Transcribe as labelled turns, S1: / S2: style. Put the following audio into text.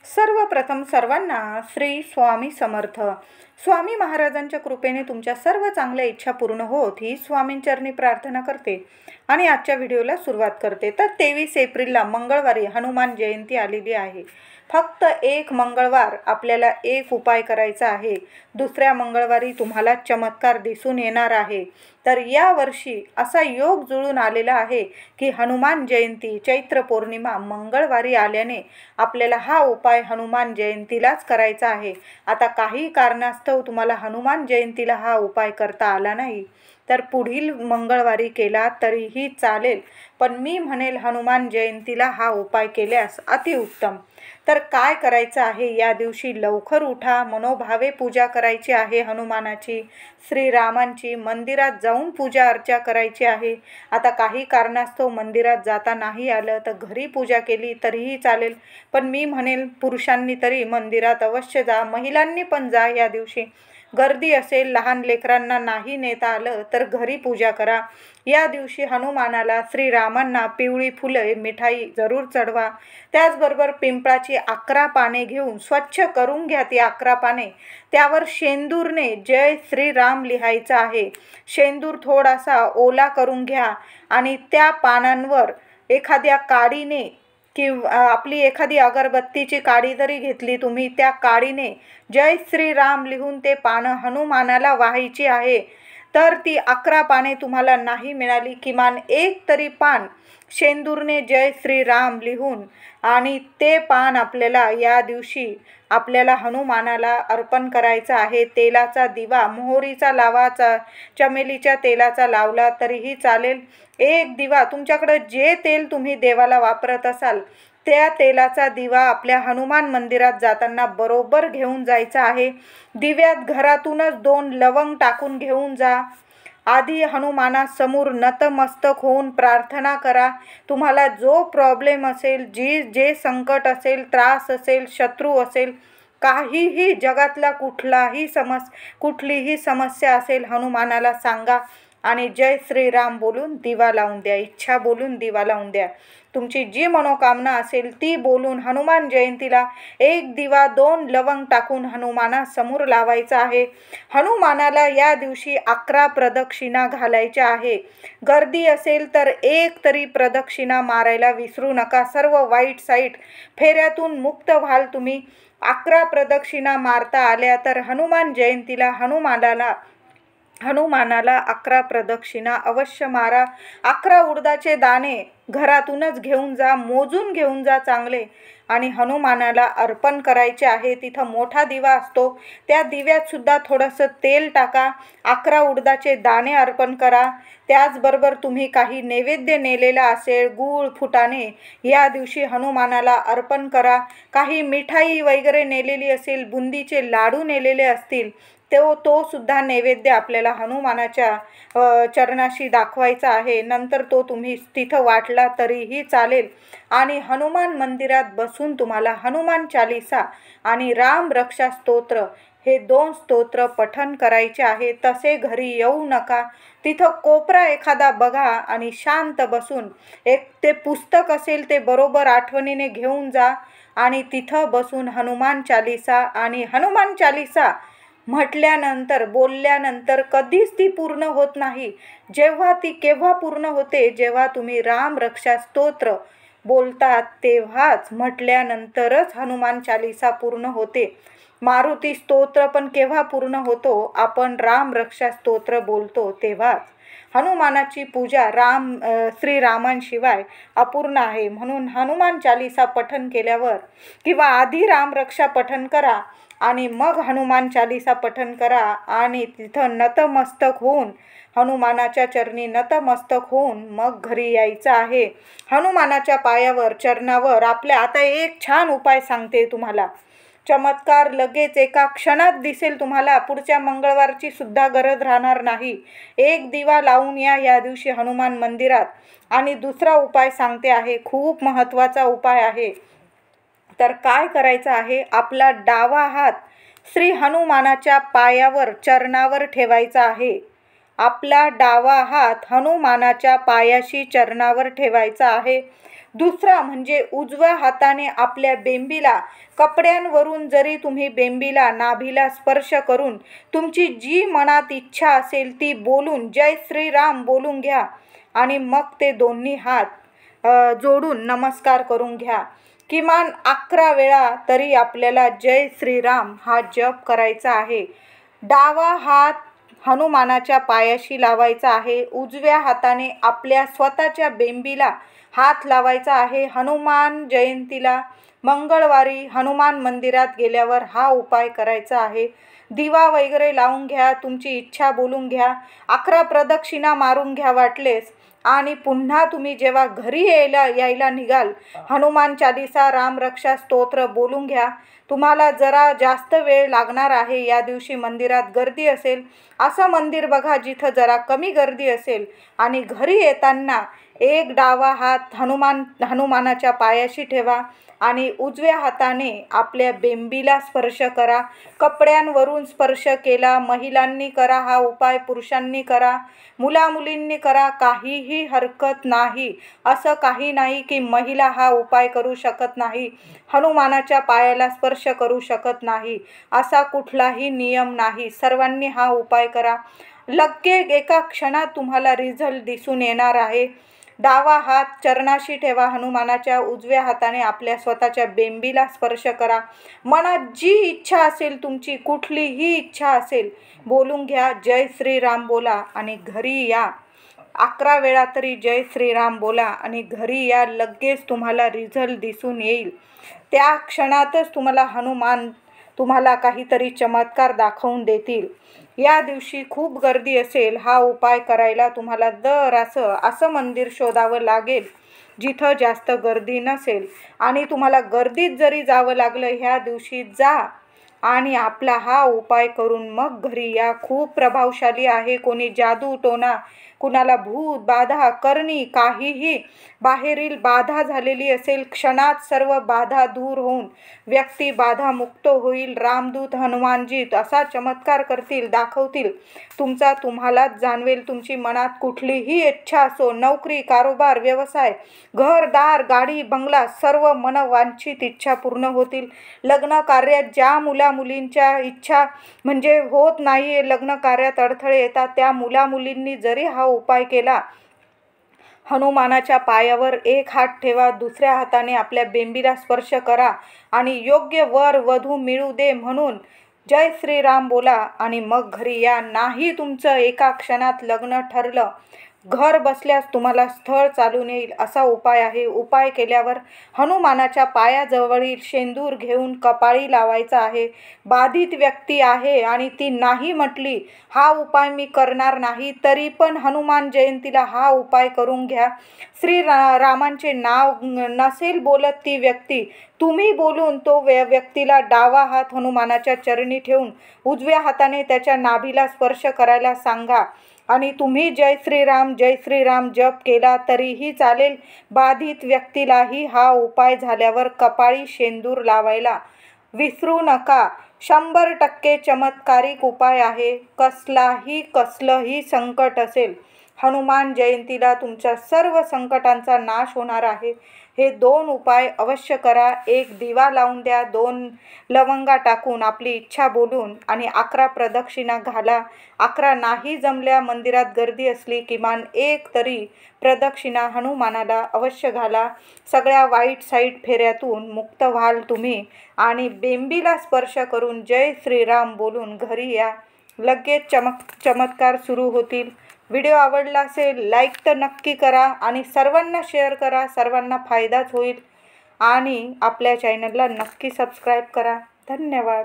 S1: सर्वप्रथम सर्वांना श्री स्वामी समर्थ. स्वामी महाराजांच्या कृपेने तुमच्या सर्व चांगल्या इच्छा पूर्ण होत ही स्वामींचरणी प्रार्थना करते आणि आजच्या व्हिडिओला सुरुवात करते. तर 23 एप्रिलला मंगळवारी हनुमान जयंती आलेली आहे. फक्त एक मंगळवार आपल्याला एक उपाय करायचा आहे. दुसऱ्या मंगळवारी तुम्हाला चमत्कार दिसून येणार आहे. तर यावर्षी असा योग जुळून आलेला आहे की हनुमान जयंती चैत्र पौर्णिमा मंगळवारी आल्याने आपल्याला हा उपाय हनुमान जयंतीलाच करायचा आहे. आता काही कारणास्तव तुम्हाला हनुमान जयंतीला हा उपाय करता आला नाही तर पुढील मंगळवारी केला तरीही चालेल, पण मी म्हणेल हनुमान जयंतीला हा उपाय केल्यास अतिउत्तम. तर काय करायचं आहे, या दिवशी लवकर उठा, मनोभावे पूजा करायची आहे हनुमानाची, श्रीरामांची. मंदिरात जाऊन पूजा अर्चा करायची आहे. आता काही कारणास्तव मंदिरात जाता नाही आलं तर घरी पूजा केली तरीही चालेल, पण मी म्हणेल पुरुषांनी तरी मंदिरात अवश्य जा, महिलांनी पण जा. या दिवशी गर्दी असेल, लहान लेकरांना नाही नेता आलं तर घरी पूजा करा. या दिवशी हनुमानाला, श्रीरामांना पिवळी फुले, मिठाई जरूर चढवा. त्याचबरोबर पिंपळाची 11 पाने घेऊन स्वच्छ करून घ्या ती 11 पाने. त्यावर शेंदूरने जय श्रीराम लिहायचं आहे. शेंदूर थोडासा ओला करून घ्या आणि त्या पानांवर एखाद्या काडीने किंवा आपली एखादी अगरबत्तीची काडी जरी घेतली तुम्ही, त्या काडीने जय श्रीराम लिहून ते पानं हनुमानाला वाहायची आहे. तर ती 11 पाने तुम्हाला नाही मिळाली, किमान एक तरी पान शेंदूरने जय श्रीराम लिहून आणि ते पान आपल्याला या दिवशी आपल्याला हनुमानाला अर्पण करायचा आहे. तेलाचा दिवा मोहरीचा लावाचा, चमेलीच्या तेलाचा लावला तरीही चालेल. एक दिवा, तुमच्याकडे जे तेल तुम्ही देवाला वापरत असाल त्या तेलाचा दिवा आपल्या हनुमान मंदिरात जाताना बरोबर घेऊन जायचा आहे. दिव्यात घरातूनच 2 लवंग टाकून घेऊन जा. आधी हनुमानासमोर नतमस्तक होऊन प्रार्थना करा. तुम्हाला जो प्रॉब्लेम असेल, जे संकट असेल, त्रास असेल, शत्रू असेल, काहीही जगातला कुठलीही समस्या असेल, हनुमानाला सांगा आणि जय श्रीराम बोलून दिवा लावून द्या, इच्छा बोलून दिवा लावून द्या. तुमची जी मनोकामना असेल ती बोलून हनुमान जयंतीला एक दिवा 2 लवंग टाकून हनुमानासमोर लावायचा आहे. हनुमानाला या दिवशी 11 प्रदक्षिणा घालायच्या आहे. गर्दी असेल तर एक तरी प्रदक्षिणा मारायला विसरू नका. सर्व वाईट साईट फेऱ्यातून मुक्त व्हाल तुम्ही. 11 प्रदक्षिणा मारता आल्या तर हनुमान जयंतीला हनुमानाला 11 प्रदक्षिणा अवश्य मारा. 11 उडदाचे दाणे घरातूनच घेऊन जा, मोजून घेऊन जा चांगले आणि हनुमानाला अर्पण करायचे आहे. तिथं मोठा दिवा असतो, त्या दिव्यात सुद्धा थोडंसं तेल टाका. 11 उडदाचे दाणे अर्पण करा. त्याचबरोबर तुम्ही काही नैवेद्य नेलेला असेल, गूळ, फुटाणे, या दिवशी हनुमानाला अर्पण करा. काही मिठाई वगैरे नेलेली असेल, बुंदीचे लाडू नेलेले असतील, तो सुद्धा नैवेद्य आपल्याला हनुमानाच्या चरणाशी दाखवायचा आहे. नंतर तो तुम्ही तिथं वाटला तरीही चालेल आणि हनुमान मंदिरात बसून तुम्हाला हनुमान चालीसा आणि राम रक्षा स्तोत्र हे 2 स्तोत्र पठण करायचे आहे. तसे घरी येऊ नका. तिथं कोपरा एखादा बघा आणि शांत बसून ते पुस्तक असेल ते बरोबर आठवणीने घेऊन जा आणि तिथं बसून हनुमान चालीसा म्हटल्यानंतर, बोलल्यानंतर कधीच ती पूर्ण होत नाही. ती केव्हा पूर्ण होते, जेव्हा तुम्ही राम रक्षा स्तोत्र बोलतात तेव्हाच, म्हटल्यानंतरच हनुमान चालीसा पूर्ण होते. मारुती स्तोत्र पण केव्हा पूर्ण होतो, आपण राम रक्षा स्तोत्र बोलतो तेव्हाच. हनुमानाची पूजा श्रीरामांशिवाय अपूर्ण आहे. म्हणून हनुमान चालीसा पठण केल्यावर किंवा आधी रामरक्षा पठण करा आणि मग हनुमान चालीसा पठण करा आणि तिथं नतमस्तक होऊन, हनुमानाच्या चरणी नतमस्तक होऊन मग घरी यायचं आहे. हनुमानाच्या पायावर, चरणावर आता एक छान उपाय सांगते तुम्हाला. चमत्कार लगेच एका क्षणात दिसेल तुम्हाला. पुढच्या मंगळवारची सुद्धा गरज राहणार नाही. एक दिवा लावून या दिवशी हनुमान मंदिरात. आणि दुसरा उपाय सांगते आहे, खूप महत्त्वाचा उपाय आहे. तर काय करायचं आहे, आपला डावा हात श्री हनुमानाच्या पायावर, चरणावर ठेवायचा आहे. आपला डावा हात हनुमानाच्या पायाशी, चरणावर ठेवायचा आहे. दुसरा म्हणजे उजव्या हाताने आपल्या बेंबीला कपड्यांवरून जरी तुम्ही बेंबीला नाभीला स्पर्श करून तुमची जी मनात इच्छा असेल ती बोलून जय श्रीराम बोलून घ्या आणि मग ते दोन्ही हात जोडून नमस्कार करून घ्या. किमान 11 वेळा तरी आपल्याला जय श्रीराम हा जप करायचा आहे. डावा हात हनुमानाच्या पायाशी लावायचा आहे. उजव्या हाताने आपल्या स्वतःच्या बेंबीला हात लावायचा आहे. हनुमान जयंतीला मंगळवारी हनुमान मंदिरात गेल्यावर हा उपाय करायचा आहे. दिवा वगैरे लावून घ्या, तुमची इच्छा बोलून घ्या, 11 प्रदक्षिणा मारून घ्या वाटलेस आणि पुन्हा तुम्ही जेव्हा घरी यायला निघाल हनुमान चालीसा रामरक्षा स्तोत्र बोलून घ्या. तुम्हाला जरा जास्त वेळ लागणार आहे. या दिवशी मंदिरात गर्दी असेल असं मंदिर बघा जिथं जरा कमी गर्दी असेल आणि घरी येताना एक डावा हात हनुमानाच्या पायाशी ठेवा आणि उजव्या हाताने आपल्या बेंबीला स्पर्श करा. कपड्यांवरून स्पर्श केला. महिलांनी करा हा उपाय, पुरुषांनी करा, मुलामुलींनी करा, काहीही हरकत नाही. असं काही नाही की महिला हा उपाय करू शकत नाही, हनुमानाच्या पायाला स्पर्श करू शकत नाही, असा कुठलाही नियम नाही. सर्वांनी हा उपाय करा. लगेच एका क्षणात तुम्हाला रिझल्ट दिसून येणार आहे. डावा हात चरणाशी ठेवा हनुमानाच्या. उजव्या हाताने आपल्या स्वतःच्या बेंबीला स्पर्श करा. मनात जी इच्छा असेल तुमची, कुठलीही इच्छा असेल बोलून घ्या. जय श्रीराम बोला आणि घरी या. 11 वेळा तरी जय श्रीराम बोला आणि घरी या. लगेच तुम्हाला रिझल्ट दिसून येईल. त्या क्षणातच हनुमान तुम्हाला काहीतरी चमत्कार दाखवून देतील. या दिवशी खूप गर्दी असेल. हा उपाय करायला तुम्हाला असं मंदिर शोधावं लागेल जिथं जास्त गर्दी नसेल आणि तुम्हाला गर्दीत जरी जावं लागलं ह्या दिवशी जा आणि आपला हा उपाय करून मग घरी या. खूप प्रभावशाली आहे. कोणी जादू टोना, कुणाला भूत बाधा करणी, काहीही बाहेरील बाधा झालेली असेल क्षणात सर्व बाधा दूर होऊन व्यक्ती बाधा मुक्त होईल. रामदूत हनुमानजी असा चमत्कार करतील, दाखवतील. तुम्हालाच जाणवेल. तुमची मनात कुठलीही इच्छा असो, नोकरी, कारोबार, व्यवसाय, घरदार, गाडी, बंगला, सर्व मनवांछित इच्छा पूर्ण होतील. लग्न कार्यात ज्या मुलींच्या इच्छा म्हणजे होत नाही, लग्न कार्यात अडथळे येतात, त्या मुलींनी जरी हा उपाय केला, हनुमानाच्या पायावर एक हात ठेवा, दुसऱ्या हाताने आपल्या बेंबीला स्पर्श करा आणि योग्य वर वधू मिळू दे म्हणून जय श्रीराम बोला आणि मग घरी या. नाही तुमचं एका क्षणात लग्न ठरलं, घर बसल्यास तुम्हाला स्थळ चालून येईल असा उपाय आहे. उपाय केल्यावर हनुमानाच्या पायाजवळील शेंदूर घेऊन कपाळी लावायचा आहे. बाधित व्यक्ती आहे आणि ती नाही म्हटली हा उपाय मी करणार नाही, तरी पण हनुमान जयंतीला हा उपाय करून घ्या. रामांचे नाव नसेल बोलत ती व्यक्ती, तुम्ही बोलून तो व्यक्तीला डावा हात हनुमानाच्या चरणी ठेवून उजव्या हाताने त्याच्या नाभीला स्पर्श करायला सांगा आणि तुम्ही जय श्रीराम जप केला तरीही चालेल. बाधित व्यक्तीलाही हा उपाय झाल्यावर कपाळी शेंदूर लावायला विसरू नका. 100% चमत्कारिक उपाय आहे. कसलंही संकट असेल, हनुमान जयंतीला तुमच्या सर्व संकटांचा नाश होणार आहे. हे 2 उपाय अवश्य करा. एक दिवा लावून द्या, 2 लवंगा टाकून आपली इच्छा बोलून आणि 11 प्रदक्षिणा घाला. 11 नाही जमल्या, मंदिरात गर्दी असली, किमान 1 तरी प्रदक्षिणा हनुमानाला अवश्य घाला. सगळ्या वाईट साईट फेऱ्यातून मुक्त व्हाल तुम्ही आणि बेंबीला स्पर्श करून जय श्रीराम बोलून घरी या. लगेच चमत्कार सुरू होतील. व्हिडिओ आवडला असेल लाईक तर नक्की करा आणि सर्वांना शेअर करा. सर्वांना फायदाच होईल आणि आपल्या चॅनलला नक्की सबस्क्राईब करा. धन्यवाद.